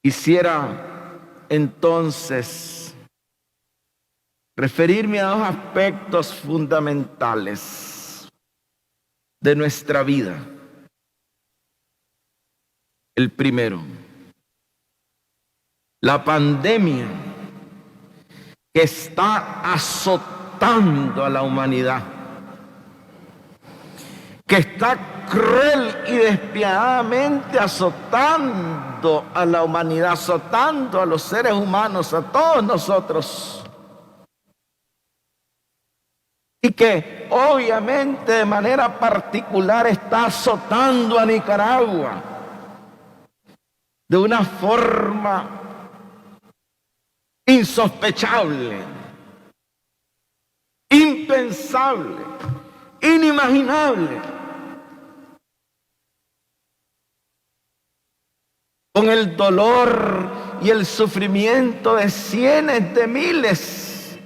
Quisiera entonces referirme a dos aspectos fundamentales de nuestra vida. El primero, la pandemia que está azotando a la humanidad, que está cruel y despiadadamente azotando a la humanidad, azotando a los seres humanos, a todos nosotros. Y que obviamente de manera particular está azotando a Nicaragua de una forma insospechable, impensable, inimaginable, con el dolor y el sufrimiento de cientos de miles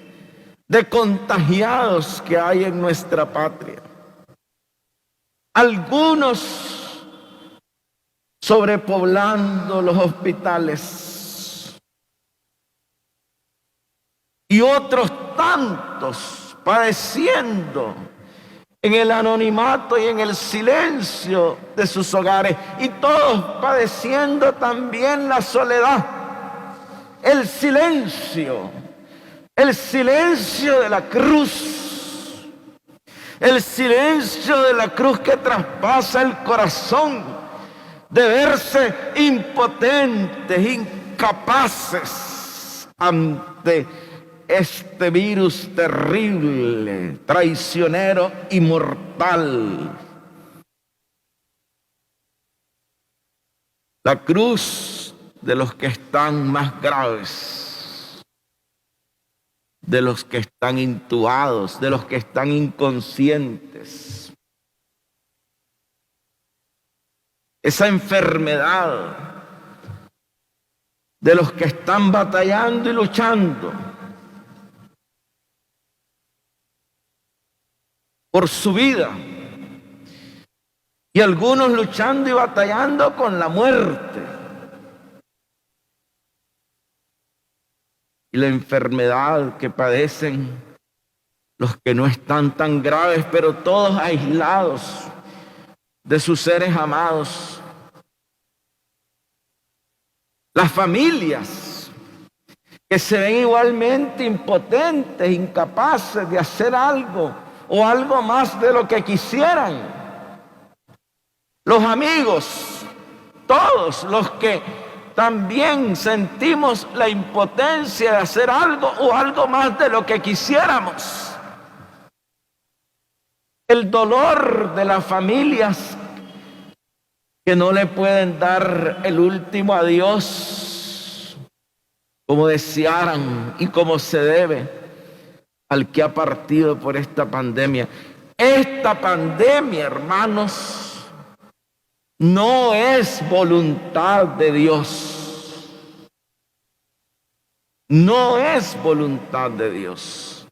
de contagiados que hay en nuestra patria. Algunos sobrepoblando los hospitales y otros tantos padeciendo en el anonimato y en el silencio de sus hogares, y todos padeciendo también la soledad, el silencio de la cruz, el silencio de la cruz que traspasa el corazón, de verse impotentes, incapaces ante este virus terrible, traicionero y mortal. La cruz de los que están más graves, de los que están intubados, de los que están inconscientes. Esa enfermedad de los que están batallando y luchando por su vida, y algunos luchando y batallando con la muerte. Y la enfermedad que padecen los que no están tan graves, pero todos aislados de sus seres amados. Las familias que se ven igualmente impotentes, incapaces de hacer algo o algo más de lo que quisieran. Los amigos, todos los que también sentimos la impotencia de hacer algo o algo más de lo que quisiéramos. El dolor de las familias que no le pueden dar el último adiós como desearan y como se debe al que ha partido por esta pandemia. Esta pandemia, hermanos, no es voluntad de Dios. No es voluntad de Dios.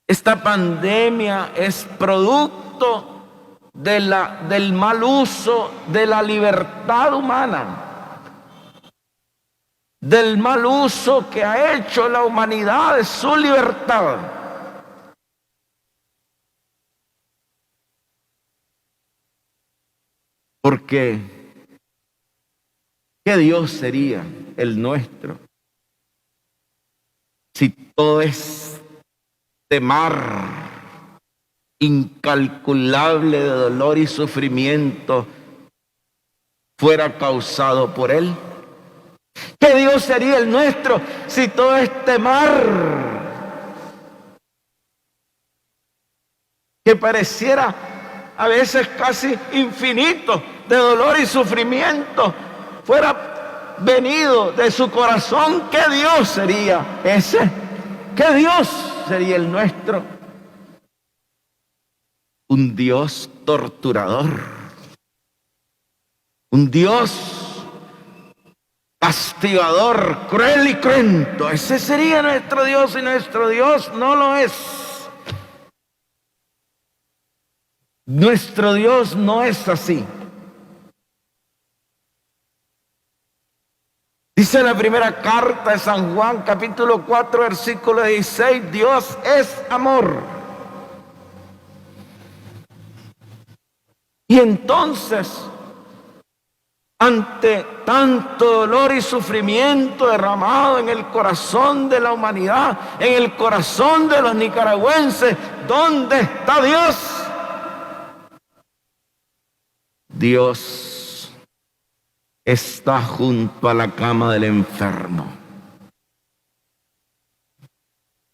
Esta pandemia es producto del mal uso de la libertad humana, del mal uso que ha hecho la humanidad de su libertad. Porque ¿qué Dios sería el nuestro si todo este mar incalculable de dolor y sufrimiento fuera causado por Él? ¿Qué Dios sería el nuestro si todo este mar que pareciera a veces casi infinito de dolor y sufrimiento fuera venido de su corazón? ¿Qué Dios sería ese? ¿Qué Dios sería el nuestro? Un Dios torturador, un Dios castigador, cruel y cruento. Ese sería nuestro Dios, y nuestro Dios no lo es. Nuestro Dios no es así. Dice la primera carta de San Juan, capítulo 4, versículo 16, Dios es amor. Y entonces, ante tanto dolor y sufrimiento derramado en el corazón de la humanidad, en el corazón de los nicaragüenses, ¿dónde está Dios? Dios está junto a la cama del enfermo.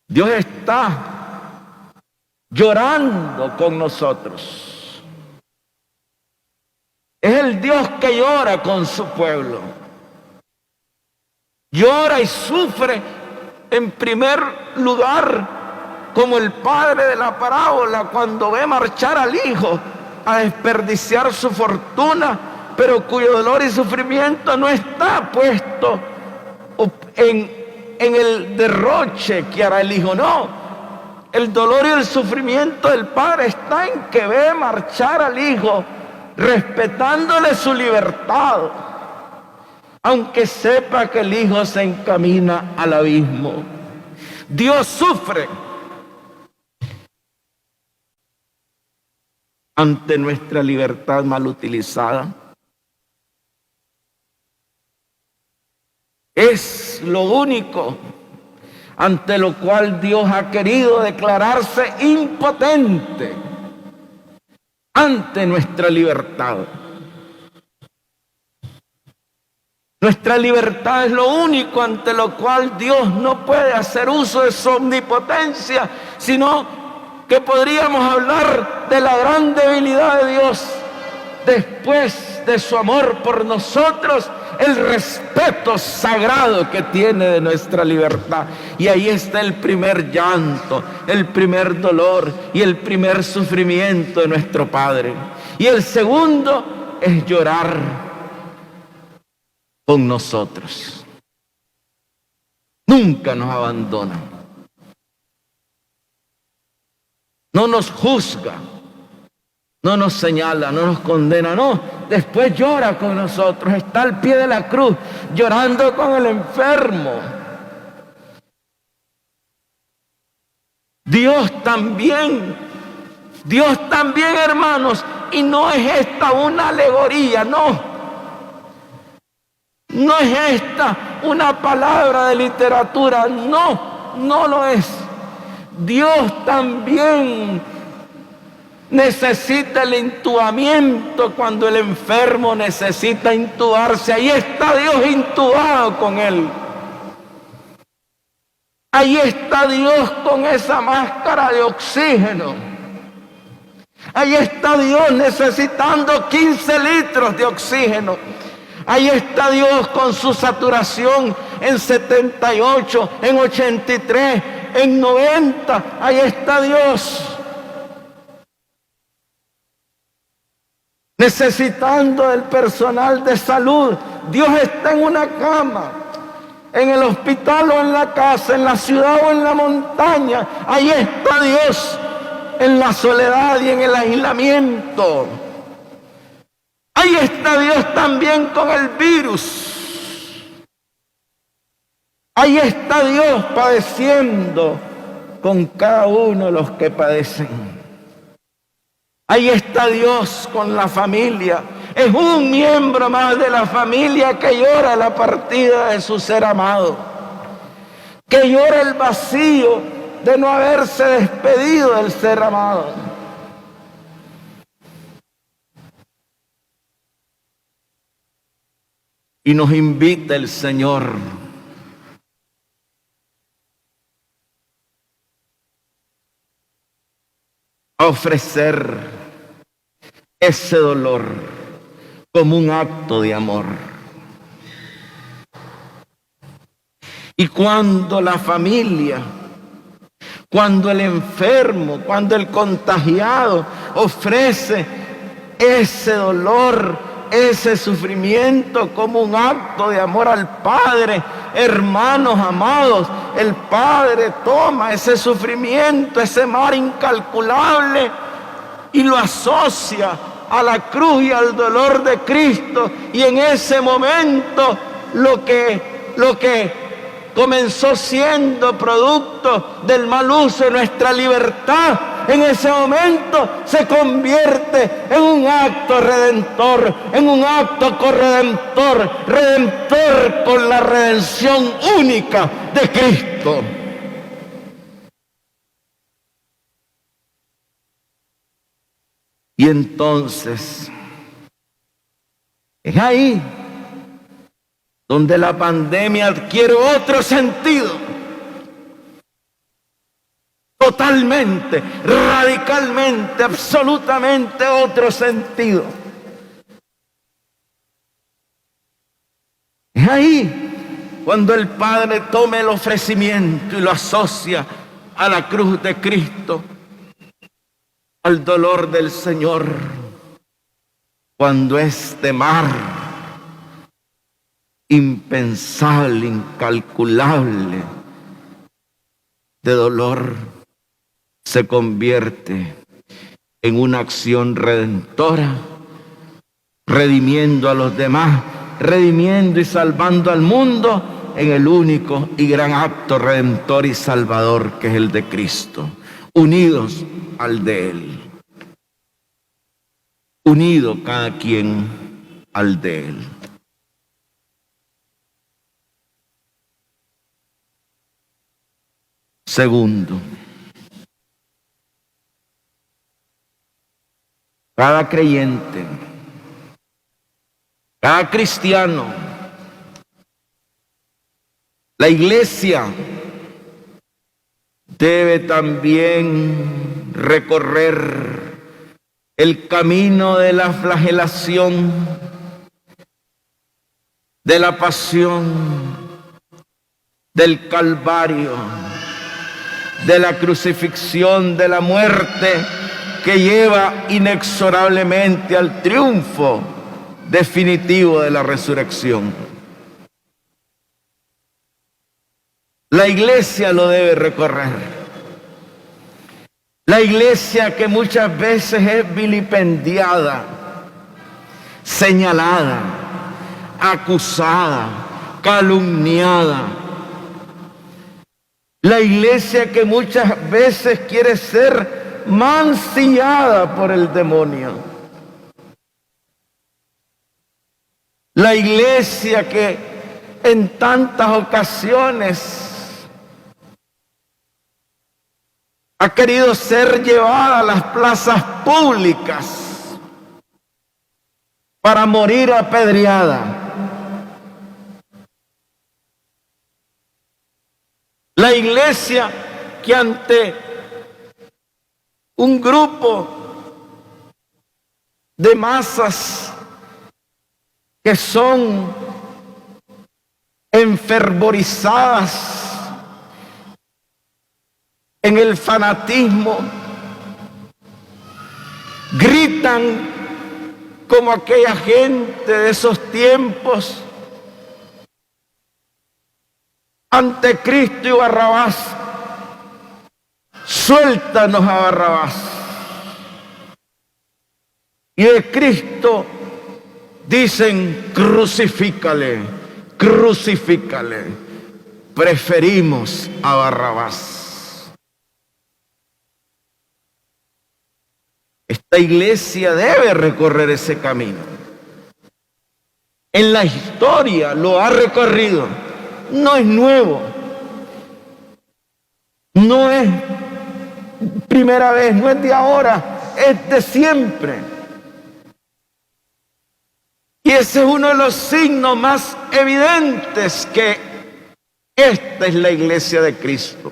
Dios está llorando con nosotros. Es el Dios que llora con su pueblo. Llora y sufre en primer lugar como el padre de la parábola cuando ve marchar al hijo a desperdiciar su fortuna, pero cuyo dolor y sufrimiento no está puesto en el derroche que hará el hijo, no. El dolor y el sufrimiento del padre está en que ve marchar al hijo respetándole su libertad, aunque sepa que el hijo se encamina al abismo. Dios sufre ante nuestra libertad mal utilizada. Es lo único ante lo cual Dios ha querido declararse impotente ante nuestra libertad. Nuestra libertad es lo único ante lo cual Dios no puede hacer uso de su omnipotencia, sino que podríamos hablar de la gran debilidad de Dios después de su amor por nosotros, el respeto sagrado que tiene de nuestra libertad. Y ahí está el primer llanto, el primer dolor y el primer sufrimiento de nuestro Padre. Y el segundo es llorar con nosotros. Nunca nos abandona. No nos juzga, no nos señala, no nos condena, no. Después llora con nosotros, está al pie de la cruz, llorando con el enfermo. Dios también, hermanos, y no es esta una alegoría, no. No es esta una palabra de literatura, no lo es. Dios también necesita el intubamiento cuando el enfermo necesita intubarse. Ahí está Dios intubado con él. Ahí está Dios con esa máscara de oxígeno. Ahí está Dios necesitando 15 litros de oxígeno. Ahí está Dios con su saturación en 78, en 83, en 90. Ahí está Dios necesitando del personal de salud. Dios está en una cama, en el hospital o en la casa, en la ciudad o en la montaña. Ahí está Dios en la soledad y en el aislamiento. Ahí está Dios también con el virus. Ahí está Dios padeciendo con cada uno de los que padecen. Ahí está Dios con la familia. Es un miembro más de la familia que llora la partida de su ser amado, que llora el vacío de no haberse despedido del ser amado. Y nos invita el Señor a ofrecer ese dolor como un acto de amor. Y cuando la familia, cuando el enfermo, cuando el contagiado ofrece ese dolor, ese sufrimiento como un acto de amor al Padre, hermanos amados, el Padre toma ese sufrimiento, ese mar incalculable, y lo asocia a la cruz y al dolor de Cristo, y en ese momento lo que lo que comenzó siendo producto del mal uso de nuestra libertad, en ese momento se convierte en un acto redentor, en un acto corredentor, redentor con la redención única de Cristo. Y entonces, es ahí donde la pandemia adquiere otro sentido, totalmente, radicalmente, absolutamente otro sentido. Es ahí cuando el Padre toma el ofrecimiento y lo asocia a la cruz de Cristo, al dolor del Señor, cuando este mar impensable, incalculable de dolor se convierte en una acción redentora, redimiendo a los demás, redimiendo y salvando al mundo en el único y gran acto redentor y salvador que es el de Cristo, unidos al de Él, unido cada quien al de Él. Segundo, cada creyente, cada cristiano, la iglesia debe también recorrer el camino de la flagelación, de la pasión, del Calvario, de la crucifixión, de la muerte, que lleva inexorablemente al triunfo definitivo de la resurrección. La iglesia lo debe recorrer. La iglesia que muchas veces es vilipendiada, señalada, acusada, calumniada. La iglesia que muchas veces quiere ser mancillada por el demonio. La iglesia que en tantas ocasiones ha querido ser llevada a las plazas públicas para morir apedreada. La iglesia que ante un grupo de masas que son enfervorizadas en el fanatismo, gritan como aquella gente de esos tiempos ante Cristo y Barrabás: suéltanos a Barrabás. Y de Cristo dicen: crucifícale, crucifícale. Preferimos a Barrabás. Esta iglesia debe recorrer ese camino. En la historia lo ha recorrido. No es nuevo. No es primera vez, no es de ahora, es de siempre. Y ese es uno de los signos más evidentes que esta es la iglesia de Cristo.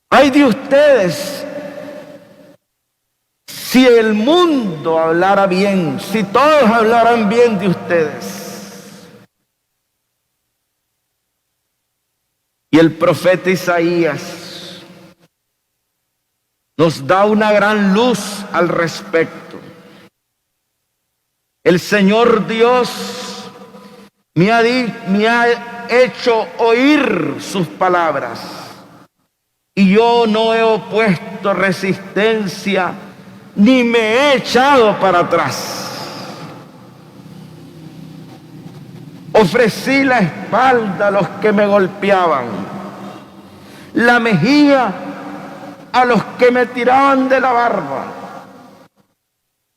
Ay de ustedes si el mundo hablara bien, si todos hablaran bien de ustedes. Y el profeta Isaías nos da una gran luz al respecto. El Señor Dios me ha hecho oír sus palabras, y yo no he opuesto resistencia ni me he echado para atrás. Ofrecí la espalda a los que me golpeaban, la mejilla a los que me tiraban de la barba.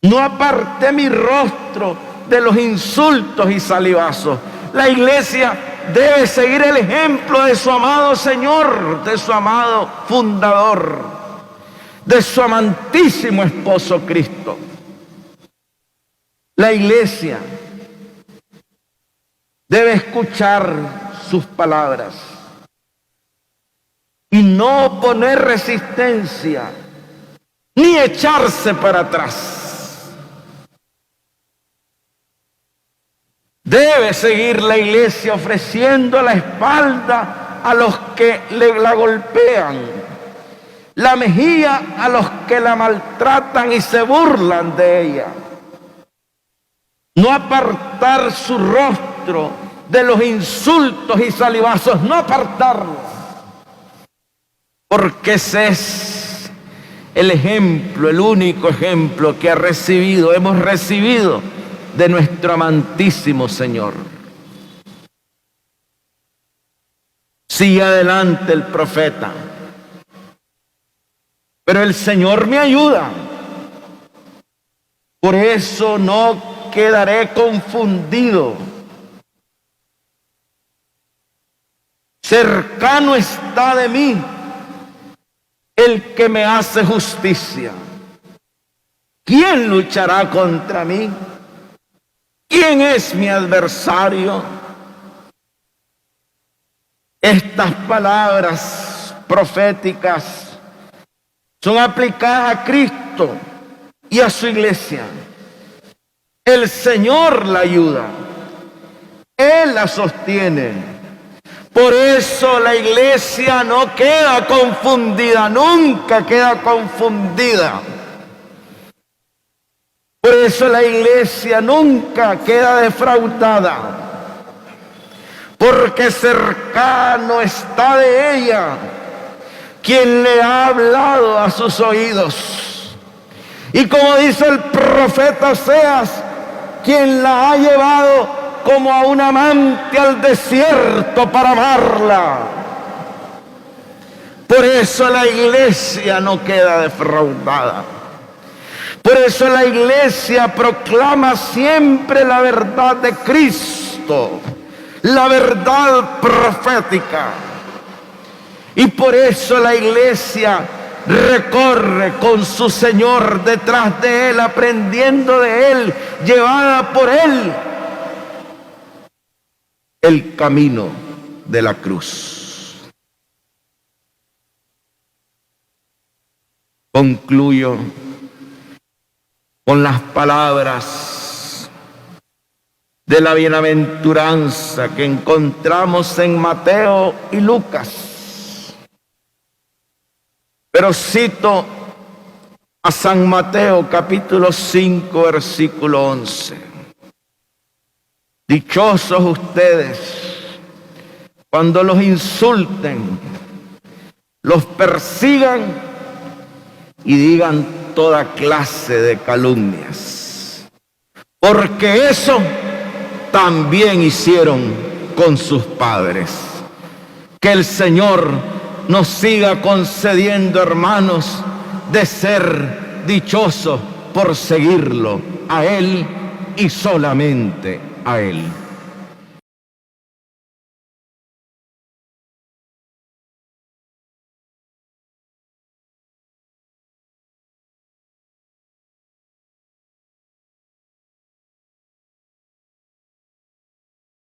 No aparté mi rostro de los insultos y salivazos. La iglesia debe seguir el ejemplo de su amado Señor, de su amado fundador, de su amantísimo esposo Cristo. La iglesia debe escuchar sus palabras y no poner resistencia ni echarse para atrás. Debe seguir la iglesia ofreciendo la espalda a los que la golpean, la mejilla a los que la maltratan y se burlan de ella. No apartar su rostro de los insultos y salivazos, no apartarlos, porque ese es el ejemplo, el único ejemplo que hemos recibido de nuestro amantísimo Señor. Sigue adelante el profeta. Pero el Señor me ayuda. Por eso no quedaré confundido. Cercano está de mí el que me hace justicia. ¿Quién luchará contra mí? ¿Quién es mi adversario? Estas palabras proféticas son aplicadas a Cristo y a su iglesia. El Señor la ayuda. Él la sostiene. Por eso la iglesia no queda confundida, nunca queda confundida. Por eso la iglesia nunca queda defraudada, porque cercano está de ella quien le ha hablado a sus oídos. Y como dice el profeta Oseas, quien la ha llevado como a un amante al desierto para amarla. Por eso la iglesia no queda defraudada. Por eso la iglesia proclama siempre la verdad de Cristo, la verdad profética. Y por eso la iglesia recorre con su Señor detrás de Él, aprendiendo de Él, llevada por Él, el camino de la cruz. Concluyo con las palabras de la bienaventuranza que encontramos en Mateo y Lucas. Pero cito a San Mateo capítulo 5 versículo 11. Dichosos ustedes cuando los insulten, los persigan y digan toda clase de calumnias, porque eso también hicieron con sus padres. Que el Señor nos siga concediendo, hermanos, de ser dichosos por seguirlo a Él y solamente a Él.